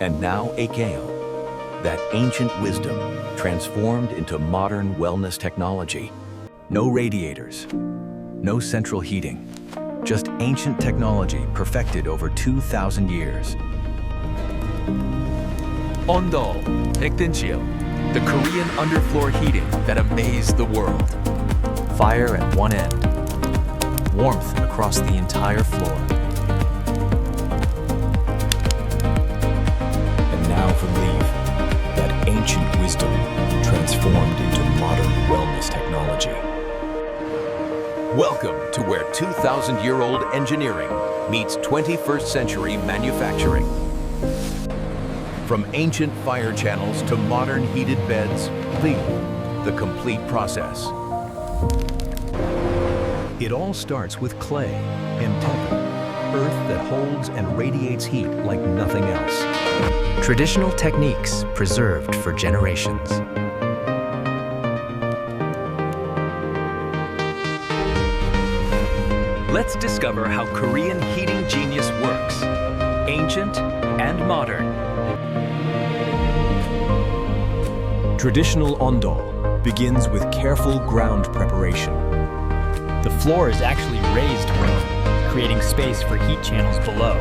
And now a gale, that ancient wisdom transformed into modern wellness technology. No radiators, no central heating, just ancient technology perfected over 2,000 years. Ondol, the Korean underfloor heating that amazed the world. Fire at one end, warmth across the entire floor. And now for leave, that ancient wisdom transformed into modern wellness technology. Welcome to where 2,000-year-old engineering meets 21st century manufacturing. From ancient fire channels to modern heated beds, leave the complete process. It all starts with clay and temper, earth that holds and radiates heat like nothing else. Traditional techniques preserved for generations. Let's discover how Korean heating genius works, ancient and modern. Traditional Ondol begins with careful ground preparation. The floor is actually raised ground, creating space for heat channels below.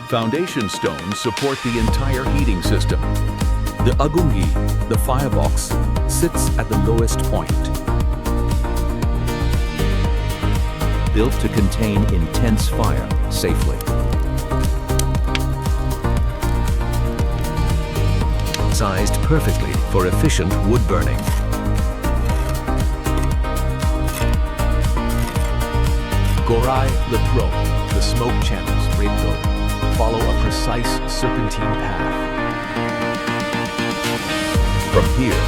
Foundation stones support the entire heating system. The agungi, the firebox, sits at the lowest point. Built to contain intense fire safely. Sized perfectly for efficient wood burning. Gorae, the smoke channels, follow a precise serpentine path. From here,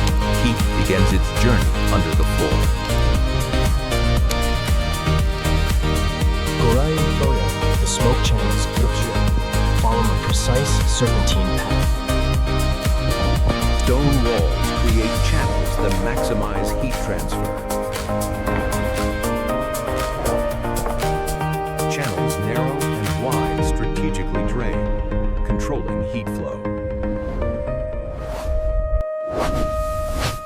heat begins its journey under the floor. Gorae, the smoke channels, follow a precise serpentine path. Stone walls create channels that maximize heat transfer. Channels narrow and wide strategically drain, controlling heat flow.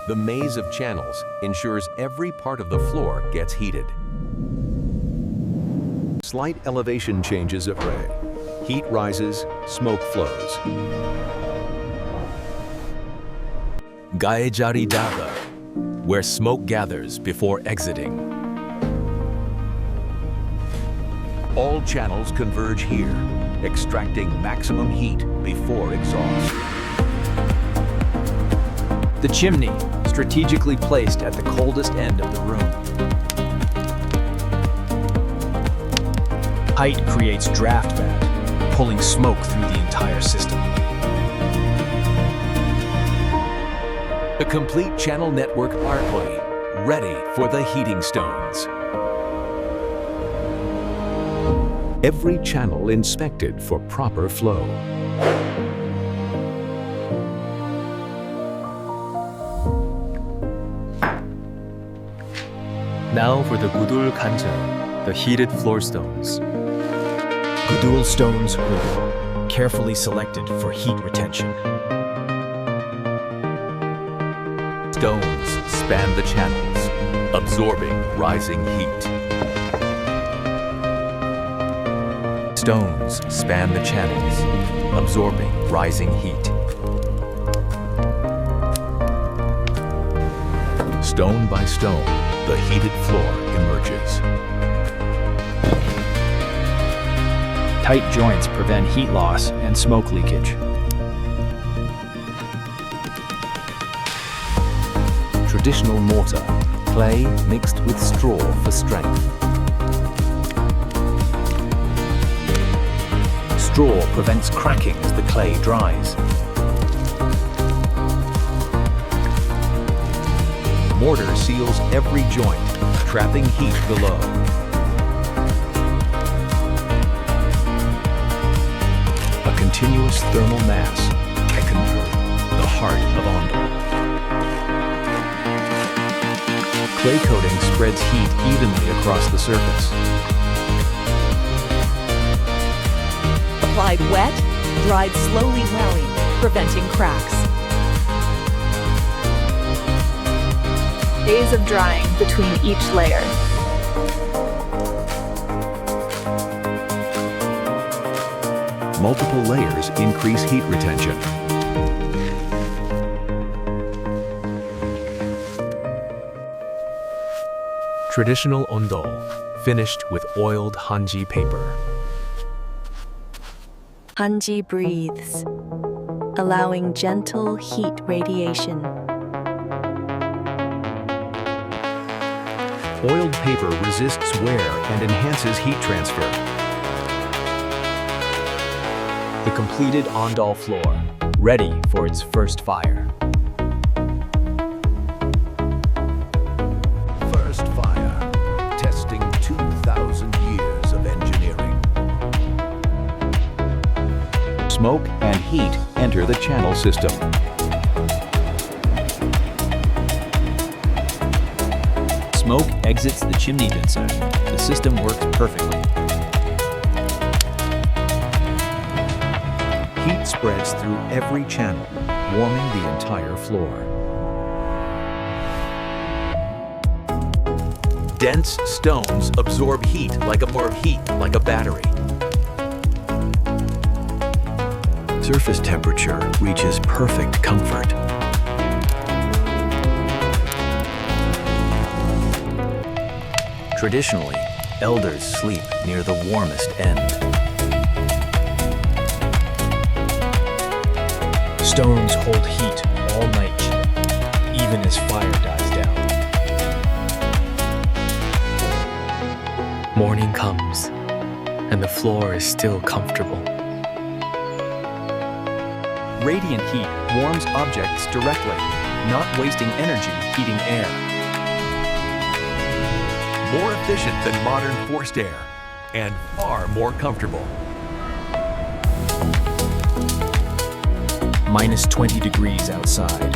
The maze of channels ensures every part of the floor gets heated. Slight elevation changes occur. Heat rises, smoke flows. Jade, where smoke gathers before exiting. All channels converge here, extracting maximum heat before exhaust. The chimney, strategically placed at the coldest end of the room. Height creates draft vat, pulling smoke through the entire system. A complete channel network archway, ready for the heating stones. Every channel inspected for proper flow. Now for the gudeul the heated floor stones. Gudeul stones were carefully selected for heat retention. Stones span the channels, absorbing rising heat. Stones span the channels, absorbing rising heat. Stone by stone, the heated floor emerges. Tight joints prevent heat loss and smoke leakage. Traditional mortar, clay mixed with straw for strength. Straw prevents cracking as the clay dries. Mortar seals every joint, trapping heat below. A continuous thermal mass, the heart of Ondol. Clay coating spreads heat evenly across the surface. Applied wet, dried slowly welling, preventing cracks. Days of drying between each layer. Multiple layers increase heat retention. Traditional ondol, finished with oiled hanji paper. Hanji breathes, allowing gentle heat radiation. Oiled paper resists wear and enhances heat transfer. The completed Ondol floor, ready for its first fire. First fire, testing 2,000 years of engineering. Smoke and heat enter the channel system. Smoke exits the chimney denser. The system works perfectly. Heat spreads through every channel, warming the entire floor. Dense stones absorb heat like a battery. Surface temperature reaches perfect comfort. Traditionally, elders sleep near the warmest end. Stones hold heat all night, even as fire dies down. Morning comes, and the floor is still comfortable. Radiant heat warms objects directly, not wasting energy heating air. More efficient than modern forced air, and far more comfortable. Minus 20 degrees outside,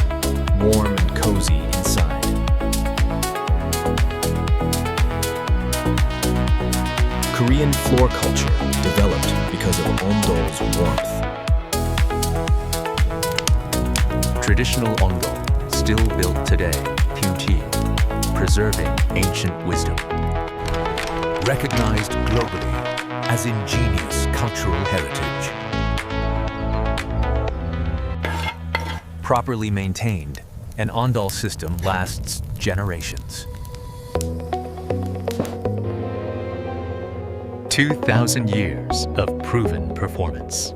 warm and cozy inside. Korean floor culture developed because of Ondol's warmth. Traditional ondol, still built today, kimchi, preserving ancient wisdom. Recognized globally as ingenious cultural heritage. Properly maintained, an ondol system lasts generations. 2,000 years of proven performance.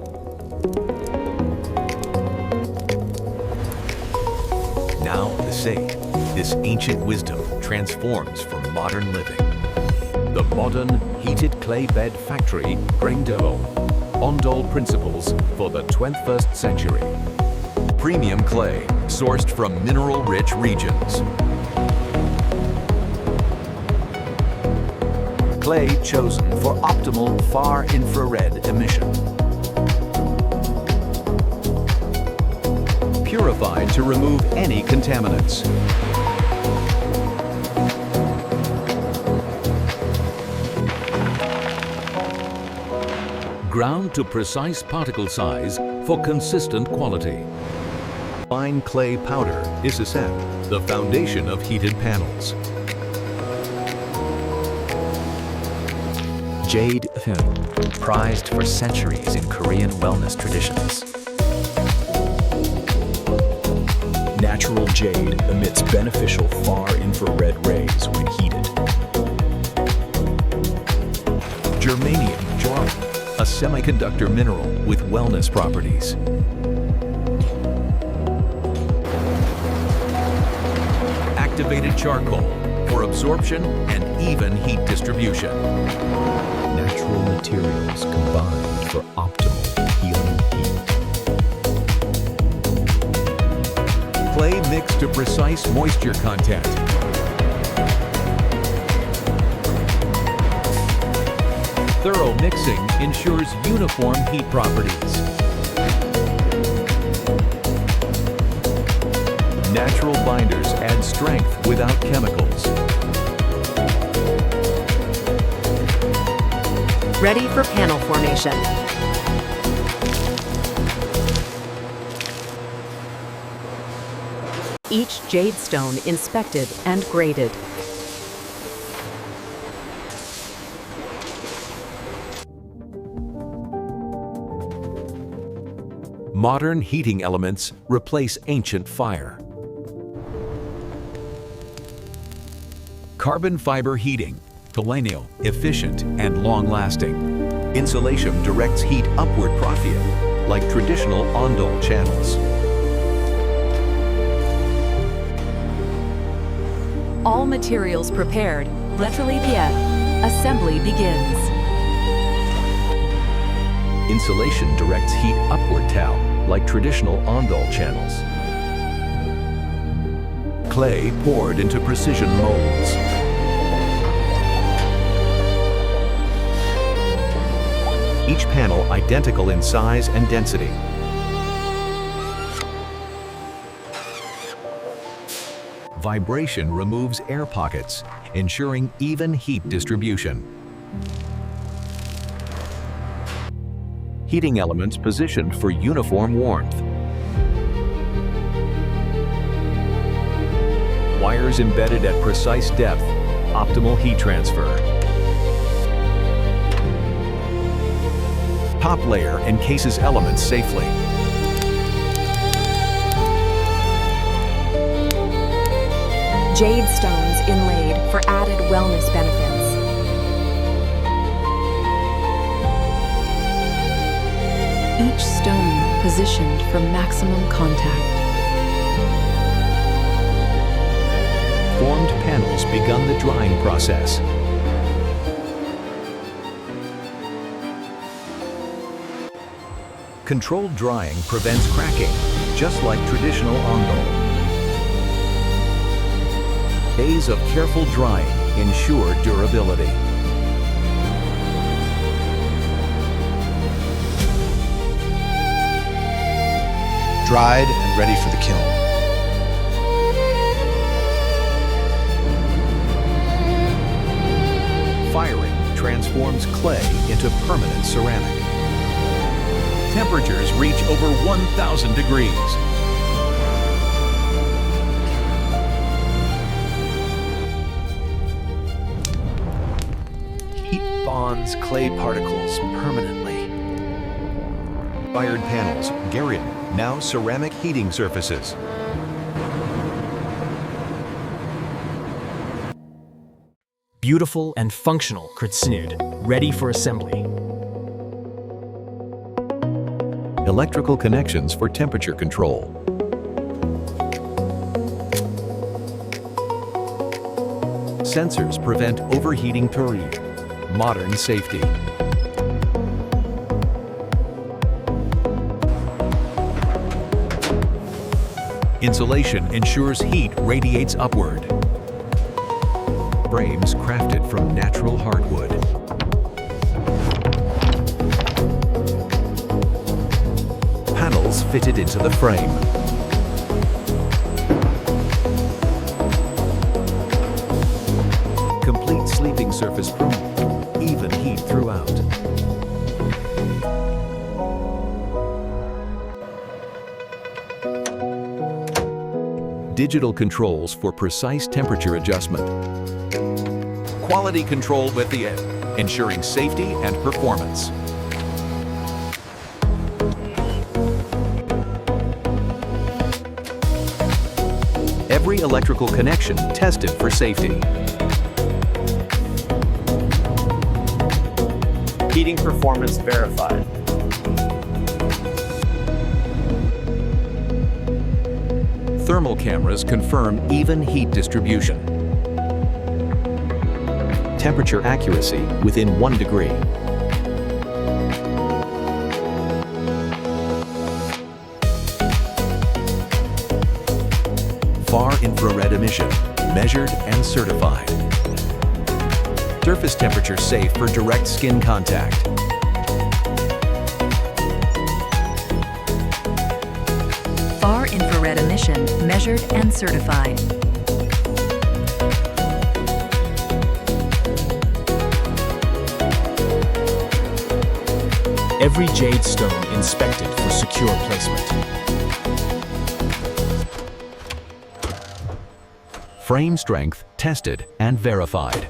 Now the sage, this ancient wisdom transforms for modern living. The modern heated clay bed factory, gudeul, Ondol principles for the 21st century. Premium clay, sourced from mineral-rich regions. Clay chosen for optimal far-infrared emission. Purified to remove any contaminants. Ground to precise particle size for consistent quality. Fine clay powder is the foundation of heated panels. Jade, prized for centuries in Korean wellness traditions. Natural jade emits beneficial far-infrared rays when heated. Germanium, a semiconductor mineral with wellness properties. Activated charcoal for absorption and even heat distribution. Natural materials combined for optimal healing heat. Clay mixed to precise moisture content. Thorough mixing ensures uniform heat properties. Natural binders add strength without chemicals. Ready for panel formation. Each jade stone inspected and graded. Modern heating elements replace ancient fire. Carbon fiber heating, millennial, efficient, and long-lasting. Insulation directs heat upward profile, like traditional Ondol channels. All materials prepared. Laterally bien. Assembly begins. Insulation directs heat upward tau, like traditional Ondol channels. Clay poured into precision molds. Each panel identical in size and density. Vibration removes air pockets, ensuring even heat distribution. Heating elements positioned for uniform warmth. Wires embedded at precise depth, optimal heat transfer. Top layer encases elements safely. Jade stones inlaid for added wellness benefits. Each stone positioned for maximum contact. Formed panels begun the drying process. Controlled drying prevents cracking, just like traditional Ondol. Days of careful drying ensure durability. Dried and ready for the kiln. Firing transforms clay into permanent ceramic. Temperatures reach over 1,000 degrees. Heat bonds clay particles permanently. Fired panels, germanium, now ceramic heating surfaces. Beautiful and functional kurtsnud, ready for assembly. Electrical connections for temperature control. Sensors prevent overheating turret. Modern safety. Insulation ensures heat radiates upward. Frames crafted from natural hardwood. Panels fitted into the frame. Complete sleeping surface proof. Even heat throughout. Digital controls for precise temperature adjustment. Quality control with the edge, ensuring safety and performance. Every electrical connection tested for safety. Heating performance verified. Thermal cameras confirm even heat distribution. Temperature accuracy within 1 degree. Far infrared emission, measured and certified. Surface temperature safe for direct skin contact. Far infrared emission adaptation, measured and certified. Every jade stone inspected for secure placement. Frame strength tested and verified.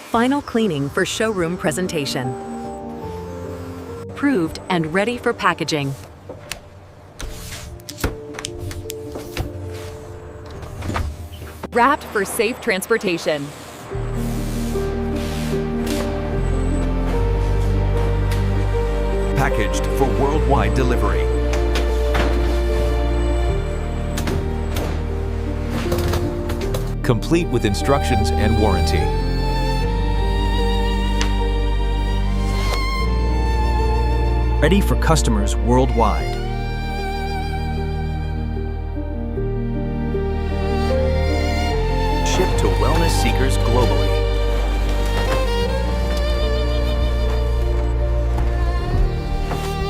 Final cleaning for showroom presentation. Approved and ready for packaging. Wrapped for safe transportation. Packaged for worldwide delivery. Complete with instructions and warranty. Ready for customers worldwide. Shipped to wellness seekers globally.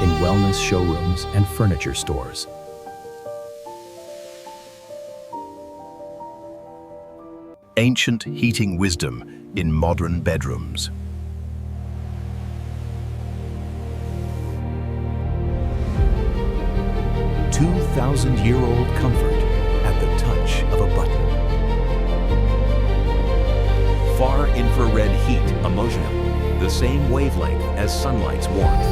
In wellness showrooms and furniture stores. Ancient heating wisdom in modern bedrooms. Two-thousand-year-old comfort at the touch of a button. Far infrared heat emotional, the same wavelength as sunlight's warmth.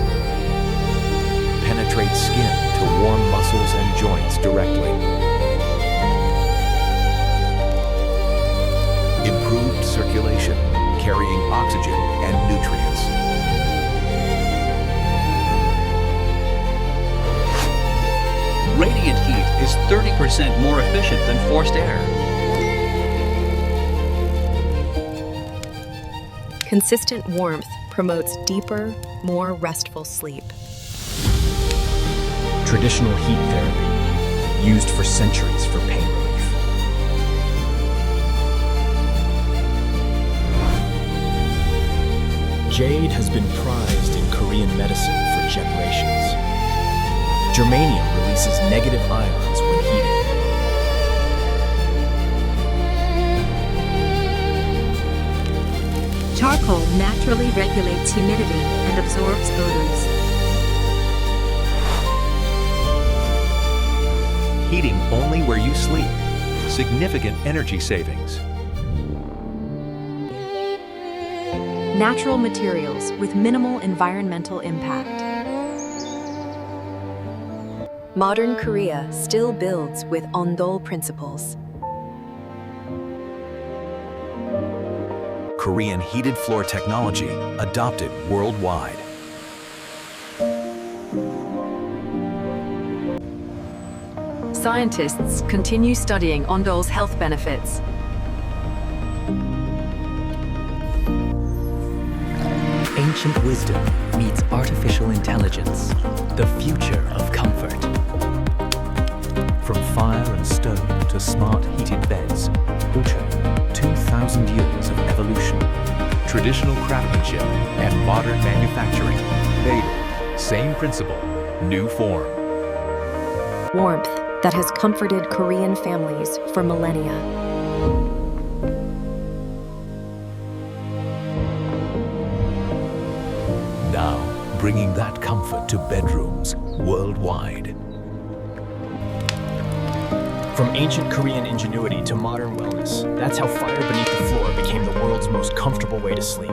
Penetrates skin to warm muscles and joints directly. Improved circulation, carrying oxygen and nutrients. Radiant heat is 30% more efficient than forced air. Consistent warmth promotes deeper, more restful sleep. Traditional heat therapy, used for centuries for pain relief. Jade has been prized in Korean medicine for generations. Germanium releases negative ions when heated. Charcoal naturally regulates humidity and absorbs odors. Heating only where you sleep. Significant energy savings. Natural materials with minimal environmental impact. Modern Korea still builds with Ondol principles. Korean heated floor technology adopted worldwide. Scientists continue studying Ondol's health benefits. Ancient wisdom meets artificial intelligence, the future of comfort. From fire and stone to smart heated beds, Uche, 2,000 years of evolution. Traditional craftsmanship and modern manufacturing. Jade, same principle, new form. Warmth that has comforted Korean families for millennia. Now, bringing that comfort to bedrooms worldwide. From ancient Korean ingenuity to modern wellness, that's how fire beneath the floor became the world's most comfortable way to sleep.